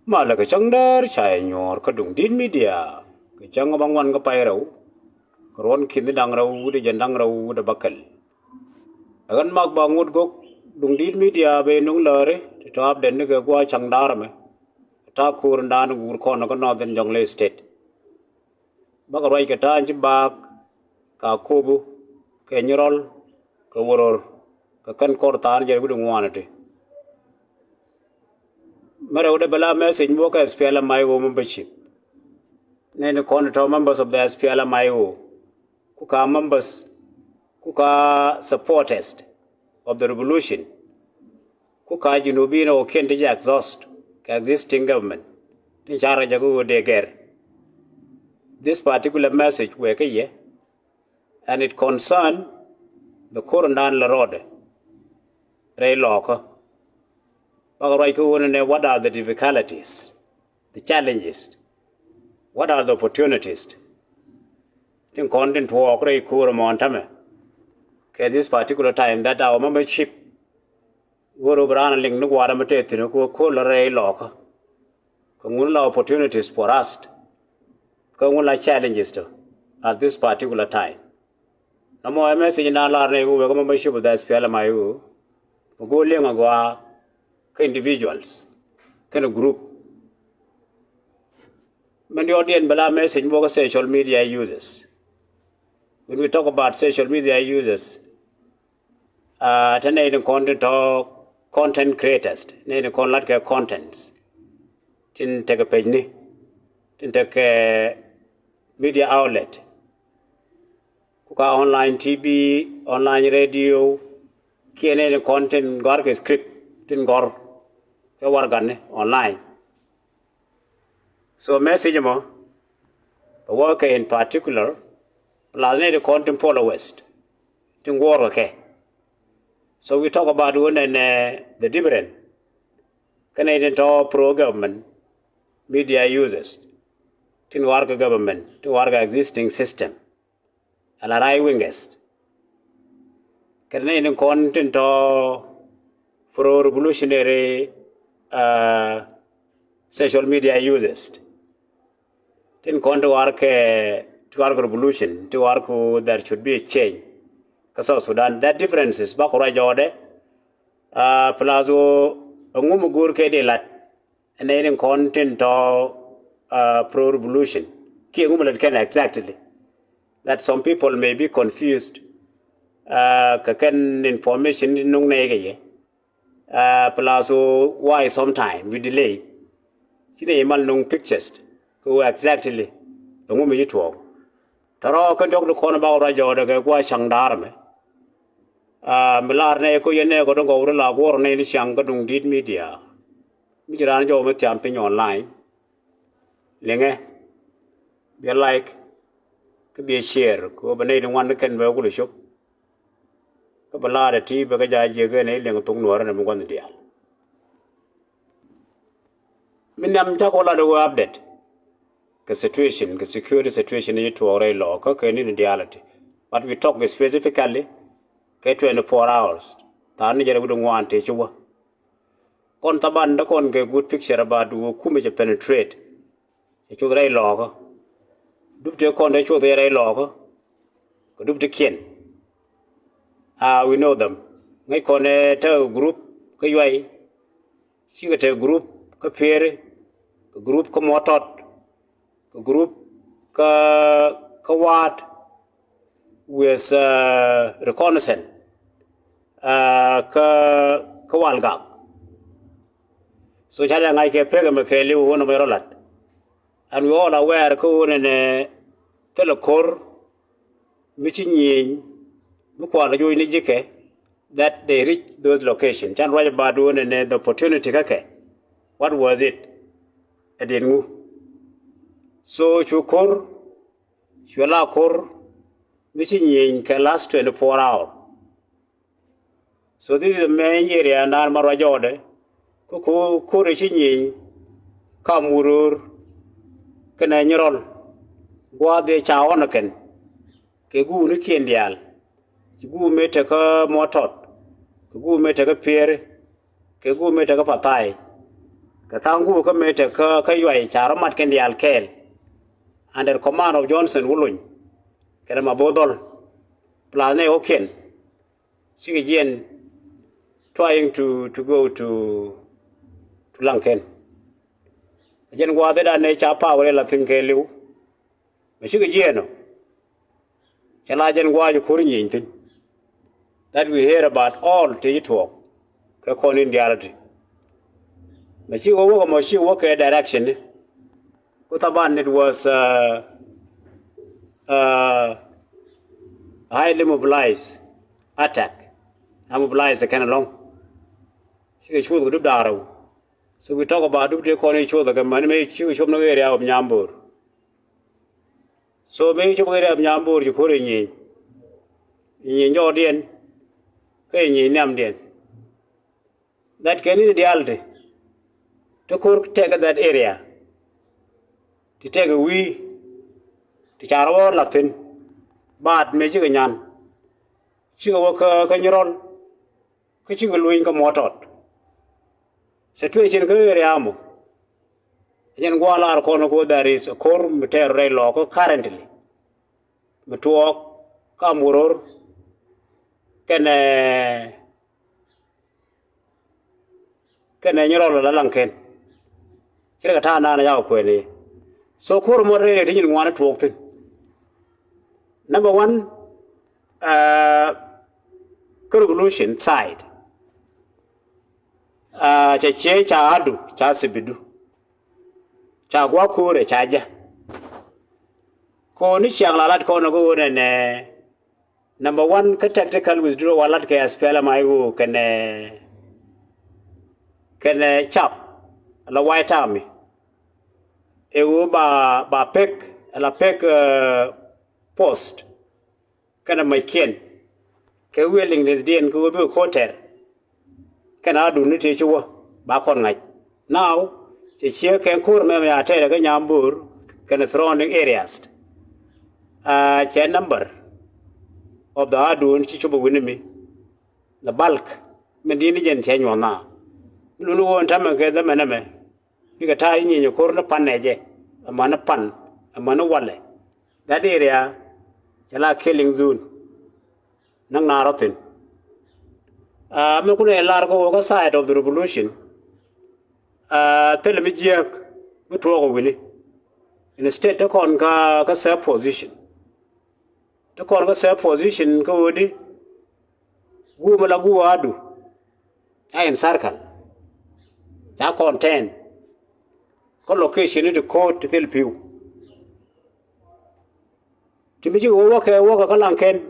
Mà là cái chẳng đó chạy nhỏ cái đúng tin media cái chẳng bang quan cái pai rau cái ron khi đang rau để dân đang rau để bakal agan mak bangut gok đúng tin media về nung lare to up đến cái qua chẳng dar me ta kur dan gur con nó northern jongle state bak roi cái ta chỉ bak ka kobu cái nyerol cái woror cái kan kor tar je gudu ngwanate mara udah bela message mo ka SPLM IO membership nene kon to members of the SPLM IO kuka members kuka supporters of the revolution kuka junubina o kente exhaust existing government tin chara jago de ger this particular message we ke and it concern the Korandan la road ray loka what are the difficulties, the challenges, what are the opportunities? In content walk this particular time that our membership go over link no waramate ko ray loka opportunities for us challenges at this particular time. No more message in our membership with the SPLMIU go Liäng individuals, kind of group. Many audience bala message more social media users. When we talk about social media users, content or content creators, contents. Tin take a page ni, tin take a media outlet. Kuka online TV, online radio, kene content gorge script, tin gor. Online. So message mo the worker in particular plus the content followers to work okay. So we talk about one and the different Canadian to pro government media users to work government to work existing system and right wingers Canadian content to for revolutionary social media users. Then going to work revolution, to work there should be a change. Because Sudan, that difference is back right order. Plazo ngumugur ke de lat, and then content or pro revolution. Ki ngumulat can exactly. That some people may be confused. Kaken information nung nege plus why sometime we delay. Chine mal nung pictures who exactly the woman you talk. Taro can talk the corner about Rajo the Gua Shangdarme. Milar ko yene go don't go la war ne shang go dung did media. Miran jo met jumping online. Liäng be like could be a share ko banai one can go to shop. Bala tea bagaja jega ne Liäng tung Nuer and one the deal. Minam Takola do update. The situation, the security situation is to our law, in reality. But we talk specifically, 24 hours. Tani wouldn't want to show. Contaban the con get good picture about who could penetrate. It should a law. Do the con they show their law. Do the kin. We know them. They connect a group, Kayuay. She got a group, Kapere, a group Kamotot, a group Kawat with reconnaissance, Kawalgak. So, Chadang I can peg a Makeli, one of my rolat. And we all aware, Koon and a Telekor, Michin. That they reach those locations. Chan Raja Badun and the opportunity kake. What was it? Adenu. So Chukur, Shula Kur, missing in last 24 hours. So this is the main area and Almarajode. Kuku Kurishin, Kamurur, Kananyrol, Guade Chaonakan, Kegu Nikindial. Gu me take a motot, gu me take a peer, gu me take a patai, Katangu Kamete Kayuai, Charamat Kendi Alkel, under command of Johnson Wulun, Kerama Bodol, Plane Oken, Shigajian trying to go to Lanken. Jen Wada nature power la Finkelu, Shigajiano. Chalajan Waju Kurin, that we hear about all the talk, Kakon in reality. But she work a direction. Kutaban it was highly mobilized attack. I mobilized the kind of long. She should do Daro. So we talk about the corner show the money make you show no area of Nyambur. So make you area of Nyambur you could in Jordan, in Namdian. That can in reality. To take that area, to take a wee, to Charawa Latin, but Mejigan, she will work a canyon, which you will win a motor. Situation Guriamo. Yen Guala Conogo, there is a core material law currently. Matuok, Kamuror, can a Lanken. So, core moderator didn't want to walk in. Number one, revolution side. Chache Chadu, Chasibidu. Chagua Chaja. Konisha Lalat Konogo and number one, tactical withdrawal Latka as Pelamaigo can chop la White Army. Ewo ba pek la pek post kana maikien ke willingness den ko be hotel kana du ni te chuo ba kon ngai now che ken kur me ya te ga Nyambur kana surrounding areas che number of the adu ni chuo winimi the bulk medini jen che nyona lulu won tamake ke zamaname ni ka tai ni ko na paneje amana pan amana wale that area chala killing zone nang narotin me ko largo go side of the revolution tell me jiak me to go wini in a state to kon ka self position to kon ka self position ko di gu mala gu adu ai in circle ta content location to court to tell you. To me, you walk a Lanken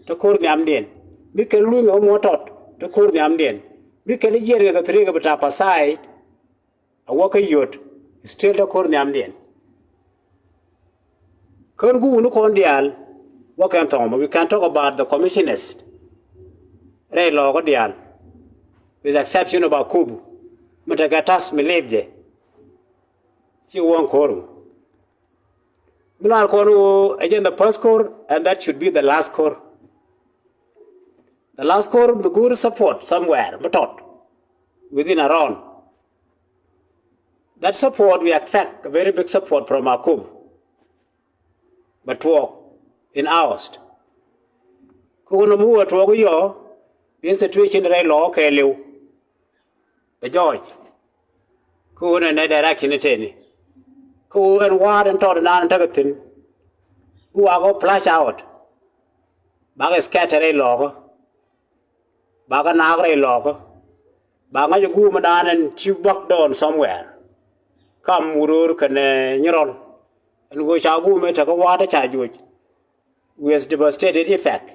to court the Amdian. We can look a motor to court the Amdian. We can hear a three of tap aside a walker yacht still to court the Amdian. Kurgu no condial, walk and Tom. We can talk about the commissioners. Ray Logodial, with exception about Kubu. Matagatas me leave. She won't call. Milan Koru again the first core, and that should be the last core. The last core, the good support somewhere, but not within around. That support we expect a very big support from our Kub, but work in ours. Kugunamu at Wogo, the situation that I law, Kalu, the George. Kun and a direction at any. Who and what and taught an antagatin, who are go flash out. Baga scatter a log, Baga nagra a log, Baga you go madan and chew buck down somewhere. Come, Urur can neuron, and we shall go make a water charge with devastated effect.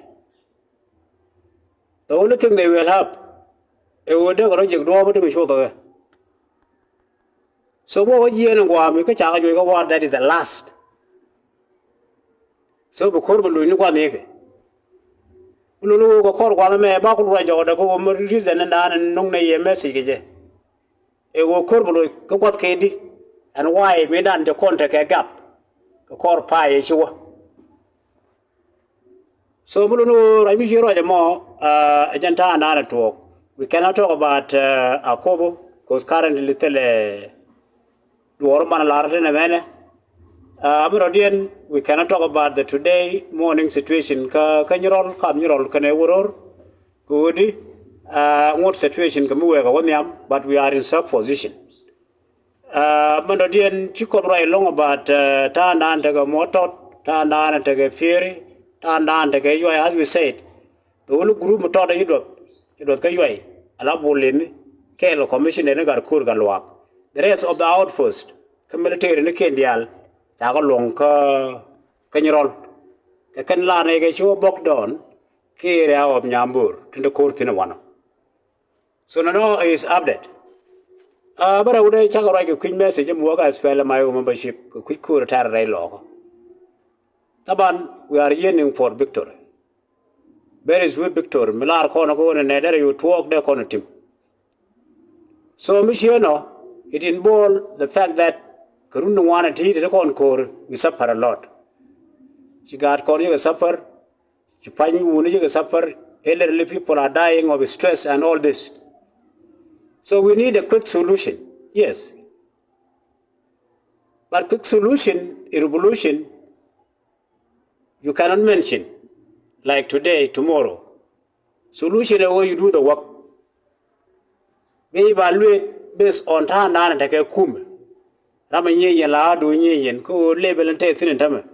The only thing they will help, it would do a door to be sure. So what year and Guam, you can charge you what that is the last. So the Corbu Lunuanege. Lulu go call one me back right or the go reason and no message. It will Corbu go what Katie and why made on the contact a gap. The core pie is sure. So Mulu, I wish you right more, a gentile talk. We cannot talk about Akobo, because currently tele Duorman Lardin Amerodian, we cannot talk about the today morning situation. Kanyarol, Kamurol, Kanewuror, Goody, what situation can we have, but we are in sub position. Mandodian Chikon right long about Tana and Taga Motot, Tana and Taga Fury, Tana and Taga Yui, as we said. The whole group Motota Yudot Kayui, Alabulin, Kalo Commission and Kurgalwak. The rest of the outpost, military in the Kendial. Tagalong Kanyarol. The Kanla Negasho Bogdon, Kira of Nyambur, to the court in a one. So no is update. But I would check a quick message and work as well my membership, a quick court Tarray law. Taban, we are yearning for victory. Where is with victory? Milar Conago and Nether, you talk the corner team. So, Michiano, it involved the fact that Kurunda wanted to eat the corn core, we suffer a lot. She got corn, you suffer, she find you wounded, you suffer, elderly people are dying of stress and all this. So we need a quick solution, yes. But quick solution, a revolution, you cannot mention, like today, tomorrow. Solution is where you do the work. We evaluate based on time and take a kum. Ramanyi and La do yin, go label and take thin and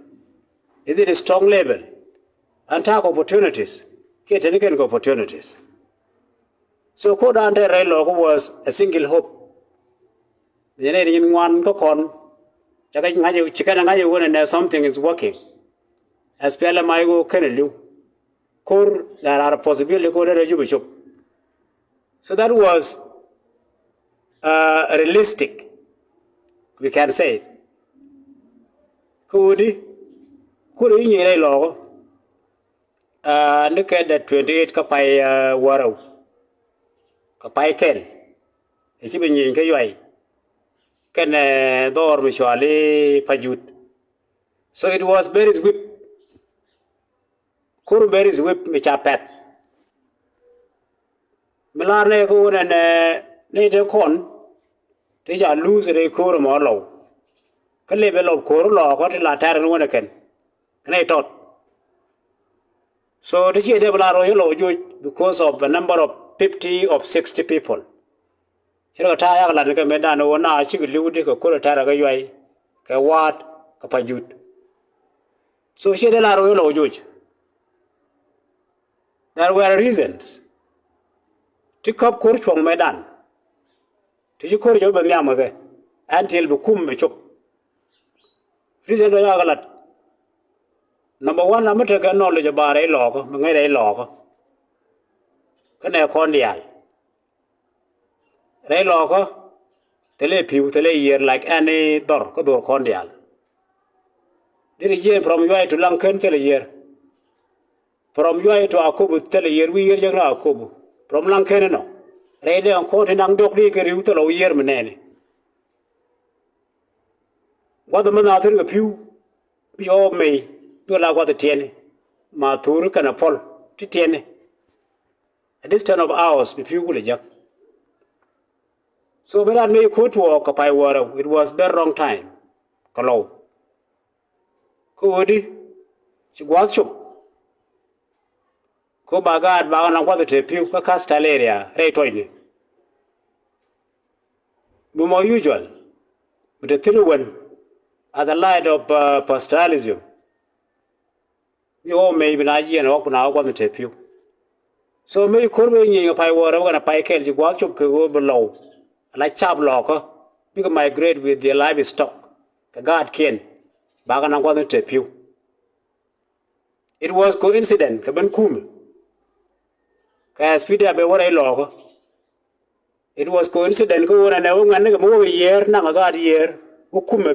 is it a strong label? And talk opportunities. Get any kind of opportunities. So code under rail was a single hope. The in one cocon, chicken and I wouldn't know something is working. As Pelamaigo Kennedy, core there are a possibility go to the Jubishop. So that was realistic. We can say it. Could you law? Look at the 28 Kapai Waro Kapai Ken. It's been in Kayuai. Can door Mishwali Pajut. So it was very whip. Kuruberry's whip Michapat. Milane go and native corn. They are lose a quorum or low. Can level of Corula, what in Latin one again. Can I thought? So this year they will are because of the number of 50 or 60 people. Here a tire like a medano, now she will live a Kuratara, Kawat, Kapajut. So she did a judge. There were reasons. Took up course from Medan. Did you call your Banyamaga until Bukum Chop? Reason to Number one, I'm taking knowledge about a log, Mangay log. Can I condial? Ray logger, tele pew, tele year like any door, condial. Did a year from UI to Lankan tell a year. From UI to Akubu tell a year, we hear Akubu. From Lankan, Ray on court in Angdok, you year manene. What the man out in a pew, be all me. You like what the tiene, Matur can a poll, tiene. At this turn of hours, if you will, Jack. So when I made court to occupy water, it was very wrong time. Kalo. Coody, she was shop. Go by God, Bagan, what the pew, a castle area, right toilet. No more usual, but the thin one, as a light of pastoralism. You all may be not and open out on the tape you. So may could be in a pie water when a pie cage was to go below, like chap locker, you can migrate with the livestock. The guard can, Bagan on the tape you. It was coincident, Kaban Kum. As Peter be what I log. It was coincident, go and I won't move a year, now a guard year, who come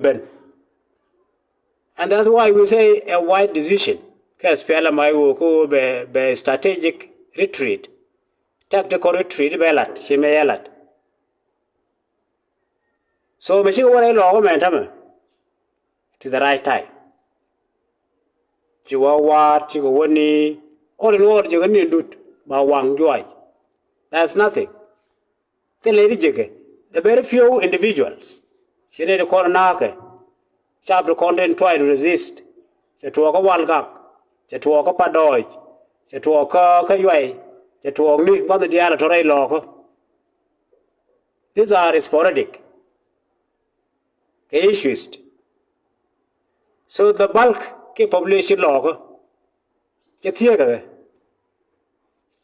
and that's why we say a wide decision. Because Pella Mayo go by strategic retreat, tactical retreat, bellat, she may yell at. So, Machine what I love, man, it is the right time. Chihuahua, Chihuahua, all in all, you can do it by one joy. That's nothing. The lady jigger, a very few individuals. She need to call Nake. Sharp the content try to resist. She talk a walgak. She talk a padoy. She talk a kayuay. She talk Nick Mother Diana Torre Loco. These are sporadic issues. So the bulk population log. She theatre.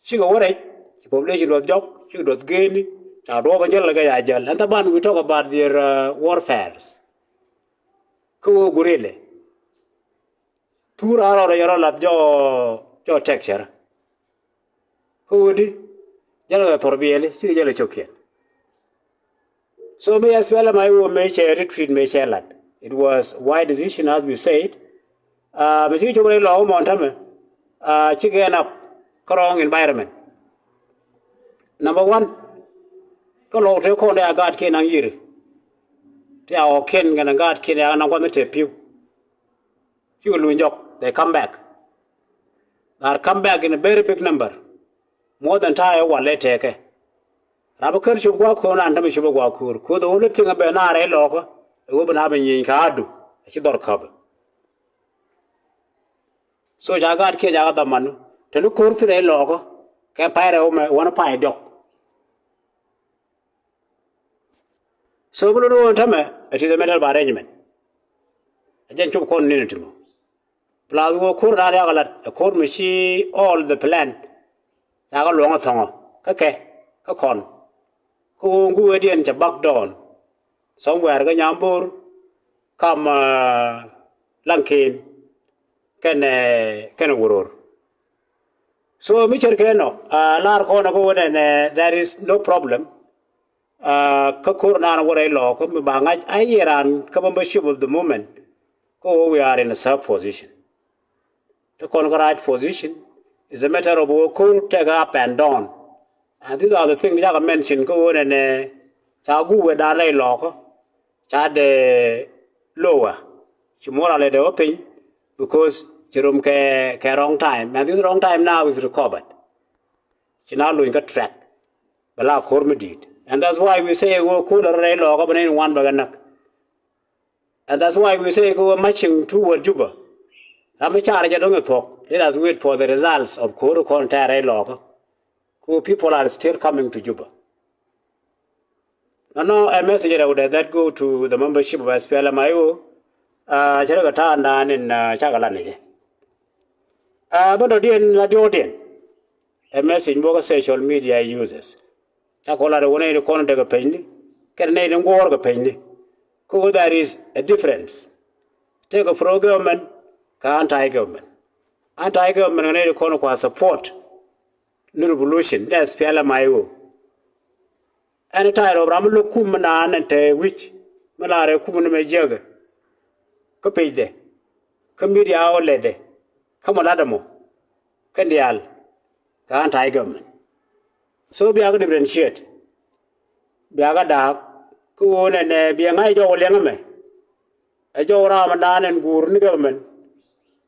She go what population of job. She got gain. And we talk about their warfares. Ku gurile. Two hour or lot your texture. Who would it? Yellow Torbieli, she yellow chokian. So may as well my own major retreat may share that. It was wide decision as we said. Mr. Chokre Law Montame, chicken up, strong environment. Number one. Ko lo te ko ne agad ke nang yiri te a o ken ngana agad ke ne na kwame te piu you lu njok they come back in a very big number more than tire one let take rabo ker chu gwa ko na ndam chu gwa kur ko the only thing about na re lo ko go bana ben yin ka adu chi dor khab so jagad ke jaga da manu te lu kur te lo ko ke paire o me wona pai dok. So it is a matter of arrangement. I just took on in to Plus, we could accord me all the plan. I got long a tongue. Okay, a con. Who go again to back down. Somewhere, Ganyambur, come Lankin, can a So, Mr. Keno, Lar Kona go and there is no problem. Kakur na what I law, come bang I hear and membership of the movement. We are in a sub position. The right position is a matter of cool take up and down. And these are the things I mentioned. Go and Chagu with a law, Chad lower. Chimora the open because Jerome wrong time. And this wrong time now is recovered. She now doing a track. Bala Korma did. And that's why we say go cooler rail or go in one baganak. And that's why we say go marching toward Juba. I'm a charge I don't talk. Let us wait for the results of Kuru Conta rail. People are still coming to Juba. No, a message that go to the membership of SPLMIO, Cheragatan in Chagalani. But the audience, a message more social media users. Chakola the one in the corner take a penny, can name and war a penny. There is a difference. Take a pro government, anti government. Anti government and the corner support the revolution, that's PLMIO. And a title of Ramulu Kumanan and which Malara Kumana Jaga. Copede. Committee our lady. Come on, Adamo. Candial. Anti government. So be a differentiate. Be a dark, go on and be a night or Liäng. A Joe Ramadan and Gurni government.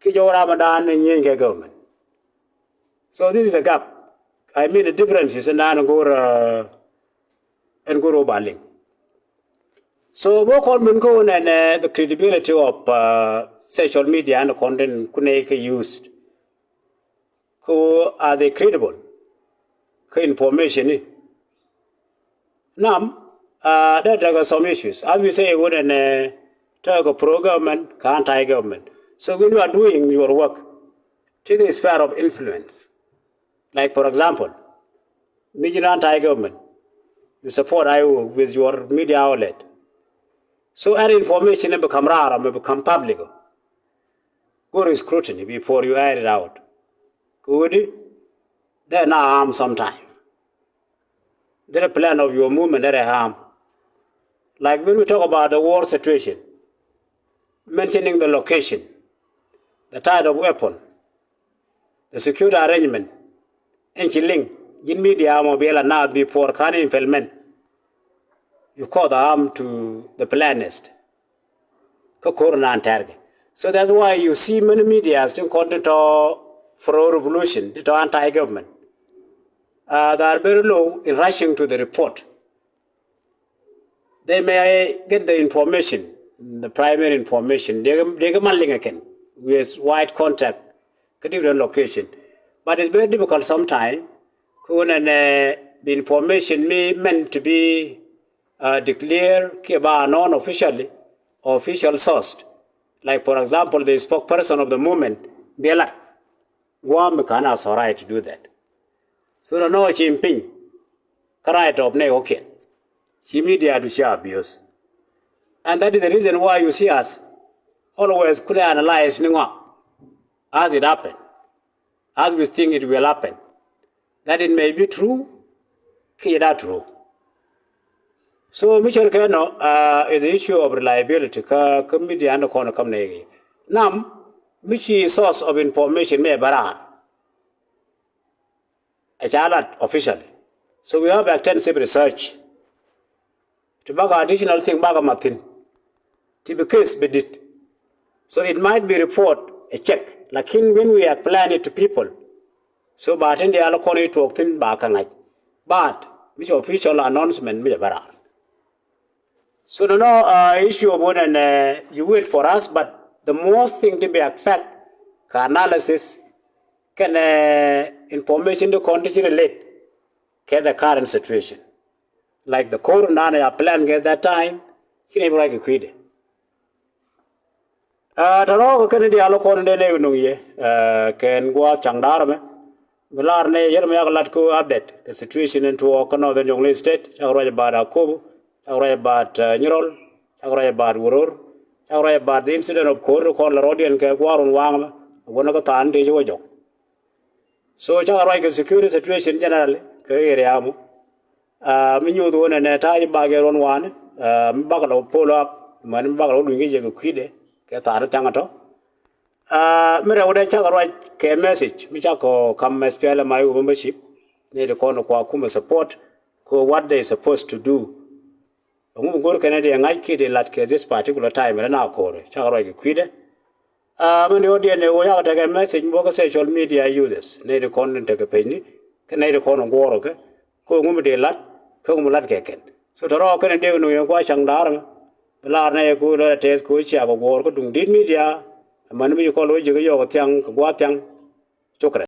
Kijo Ramadan and Yenge government. So this is a gap. I mean the difference is an Angora and Guru Baling. So what could go and the credibility of social media and the content Kuneke used. Who are they credible? Information. Now, that are some issues. As we say, wouldn't talk of pro-government, anti-government. So when you are doing your work, take the sphere of influence. Like, for example, media anti-government. You support IO with your media outlet. So any information may become rare, may become public. Go to scrutiny before you air it out. Good? They're not harm sometime. They're a plan of your movement that are harm. Like when we talk about the war situation, mentioning the location, the type of weapon, the security arrangement, and Liäng, in media mobile now before can implement. You call the harm to the planist. So that's why you see many media still content for revolution, to anti-government. They are very low in rushing to the report. they may get the information, the primary information. They can manling again with wide contact, different location. But it's very difficult sometimes. When the information meant to be declared by non-officially or official source. Like for example, the spokesperson of the movement, Läär, Guam can has a right to do that. So no Jinping, right of ne okay. He media to share abuse. And that is the reason why you see us always could analyze as it happened, as we think it will happen. That it may be true, it is true. So Michel Keno is the issue of reliability. Media and the corner come Nam, which is source of information may barar. A child officially. So we have extensive research. To bag additional thing baga Martin. To be case be did. So it might be report a check. Like when we are planning to people. So but in the allocation to obtain back and but which official announcement me barar. So no issue of one and you wait for us, but the most thing to be affect analysis can information to condition relate to the current situation. Like the corona plan at that time, he never like a quid. Taro Kennedy Alocon de Nevenuye can go out Chandarame. Velarne Yermayalatko update the situation into Okano, the Jonglei state, Chagraya Bad Akobu, Chagraya Bad Nurol, Chagraya Bad Wurur, Chagraya Bad the incident of Koro, Rodi and Kagwar and Wang, Wanagatan de Jojo. So Chagraya security situation generally, Kayriamu. Minyu the one and a tie bagger on one, Bagalo pull up, Manbagalo doing a quid, Catara Tangato. Mera would Chagraya care message, Michako come as Piala my membership, need a corner Kwakuma support, what they supposed to do. Go Canadian I kid in Latke this particular time and now call it Chagraya quid. When the audience way out a message, social media users, need a content take a penny, can need a corner war, okay? Ko ngum de lat ko ngum lat keken so taro kan de no ko changdar lar na ko la tes ko cha bo ko dung dit media man mi ko lo ji yo tyang ko tyang chokre